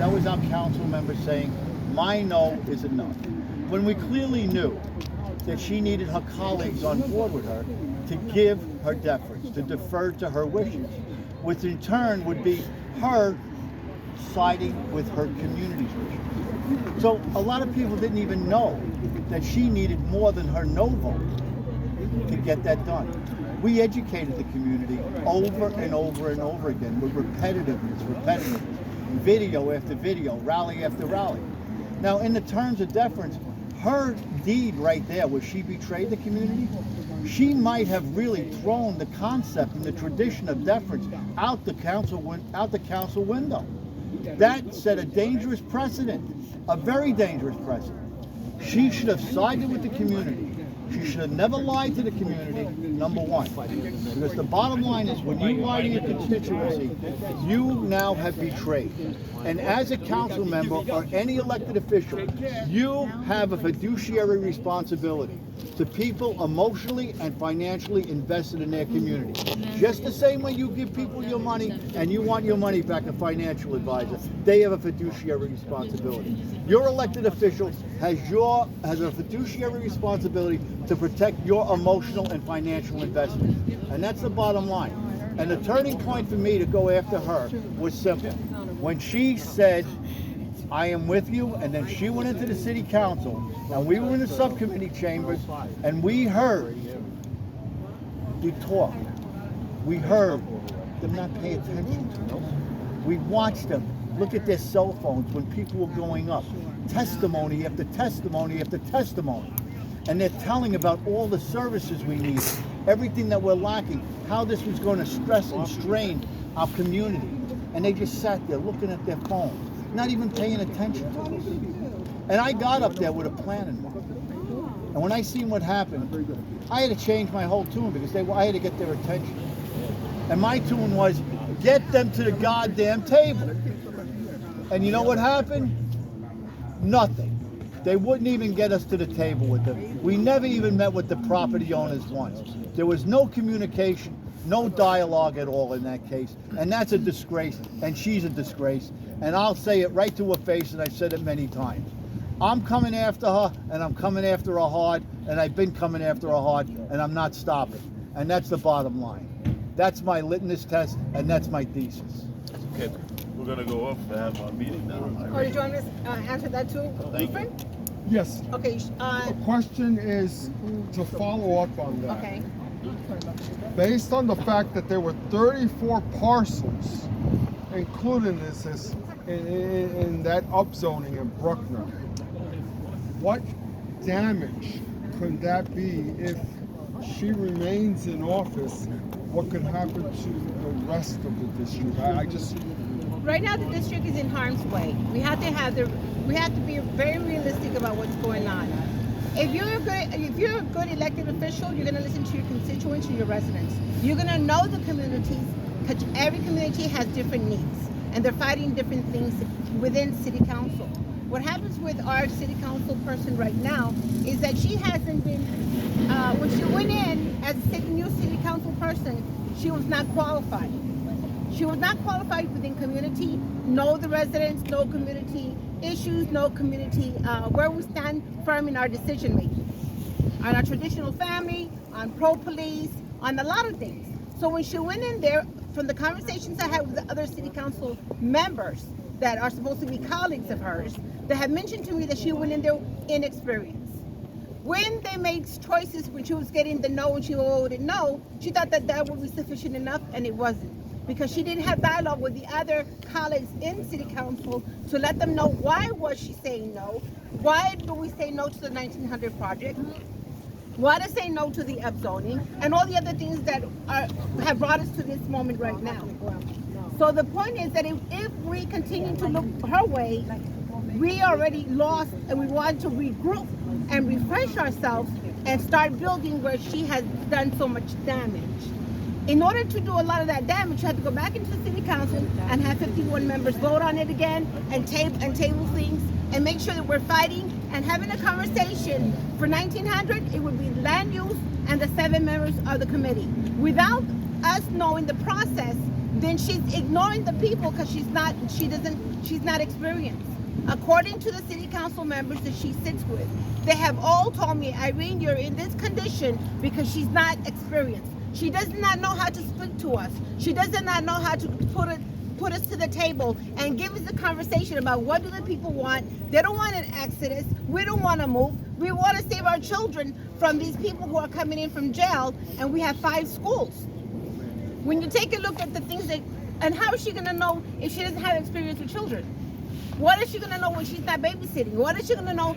That was our council member saying, my no is enough. When we clearly knew that she needed her colleagues on board with her to give her deference, to defer to her wishes, which in turn would be her siding with her community's wishes. So a lot of people didn't even know that she needed more than her no vote to get that done. We educated the community over and over and over again with repetitiveness, video after video, rally after rally. Now, in the terms of deference, her deed right there, where she betrayed the community, she might have really thrown the concept and the tradition of deference out the council window. That set a dangerous precedent, a very dangerous precedent. She should have sided with the community. She should have never lied to the community, number one. Because the bottom line is, when you lie to your constituency, you now have betrayed. And as a council member or any elected official, you have a fiduciary responsibility to people emotionally and financially invested in their community. Just the same way you give people your money and you want your money back, a financial advisor, they have a fiduciary responsibility. Your elected official has a fiduciary responsibility to protect your emotional and financial investment. And that's the bottom line. And the turning point for me to go after her was simple. When she said, I am with you, and then she went into the city council, and we were in the subcommittee chambers, and we heard you talk. We heard them not pay attention to us. We watched them look at their cell phones when people were going up. Testimony after testimony after testimony. And they're telling about all the services we need, everything that we're lacking, how this was going to stress and strain our community. And they just sat there looking at their phones, not even paying attention to us. And I got up there with a plan in mind. And when I seen what happened, I had to change my whole tune because I had to get their attention. And my tune was, get them to the goddamn table. And you know what happened? Nothing. They wouldn't even get us to the table with them. We never even met with the property owners once. There was no communication, no dialogue at all in that case. And that's a disgrace, and she's a disgrace. And I'll say it right to her face, and I've said it many times. I'm coming after her, and I'm coming after her hard, and I've been coming after her hard, and I'm not stopping. And that's the bottom line. That's my litmus test, and that's my thesis. Okay, we're going to go off and have our meeting now. Or did you want to answer that too, Ethan? Yes. Okay. The question is to follow up on that. Okay. Based on the fact that there were 34 parcels included in that upzoning in Bruckner, what damage could that be if she remains in office? What could happen to the rest of the district? I just... Right now, the district is in harm's way. We have to be very realistic about what's going on. If you're a good elected official, you're going to listen to your constituents and your residents. You're going to know the communities, because every community has different needs, and they're fighting different things within city council. What happens with our city council person right now is that she hasn't been, when she went in as a new city council person, she was not qualified. She was not qualified within community, know the residents, know community issues, know community, where we stand firm in our decision making, on our traditional family, on pro-police, on a lot of things. So when she went in there, from the conversations I had with the other city council members that are supposed to be colleagues of hers, they have mentioned to me that she went in there inexperienced. When they made choices, when she was getting the no and she voted no, she thought that that would be sufficient enough, and it wasn't. Because she didn't have dialogue with the other colleagues in city council to let them know why was she saying no, why do we say no to the 1900 project, why to say no to the upzoning, and all the other things that have brought us to this moment right now. So the point is that if we continue to look her way, we already lost, and we want to regroup and refresh ourselves and start building where she has done so much damage. In order to do a lot of that damage, you have to go back into the city council and have 51 members vote on it again and table things and make sure that we're fighting and having a conversation. For 1900, it would be land use and the 7 members of the committee. Without us knowing the process, then she's ignoring the people because she's not experienced. According to the city council members that she sits with, they have all told me, Irene, you're in this condition because she's not experienced. She does not know how to speak to us. She does not know how to put us to the table and give us a conversation about what do the people want. They don't want an exodus. We don't want to move. We want to save our children from these people who are coming in from jail, and we have 5 schools. When you take a look at the things that, and how is she going to know if she doesn't have experience with children? What is she going to know when she's not babysitting? What is she going to know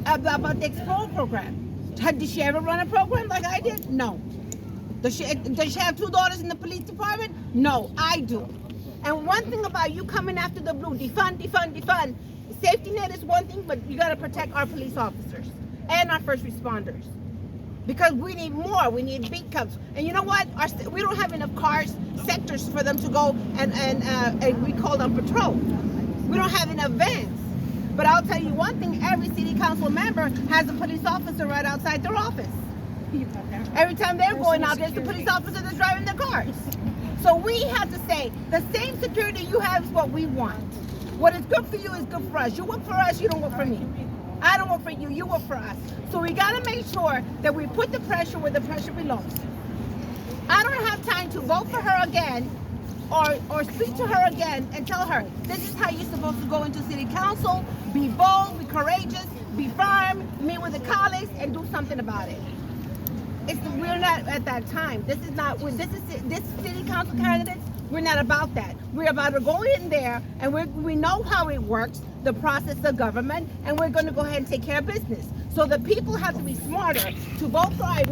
about the Explore program? Did she ever run a program like I did? No. Does she have 2 daughters in the police department? No, I do. And one thing about you coming after the blue, defund. Safety net is one thing, but you got to protect our police officers and our first responders. Because we need more. We need beat cops. And you know what? We don't have enough cars, sectors for them to go and we call them patrol. We don't have enough vans. But I'll tell you one thing, every city council member has a police officer right outside their office. Every time they're going out, there's a police officer that's driving their cars. So we have to say, the same security you have is what we want. What is good for you is good for us. You work for us, you don't work for me. I don't work for you, you work for us. So we gotta make sure that we put the pressure where the pressure belongs. I don't have time to vote for her again or speak to her again and tell her, this is how you're supposed to go into city council, be bold, be courageous, be firm, meet with the colleagues and do something about it. We're not at that time. This city council candidates, we're not about that. We're about to go in there and we know how it works, the process of government, and we're going to go ahead and take care of business. So the people have to be smarter to vote for Irene.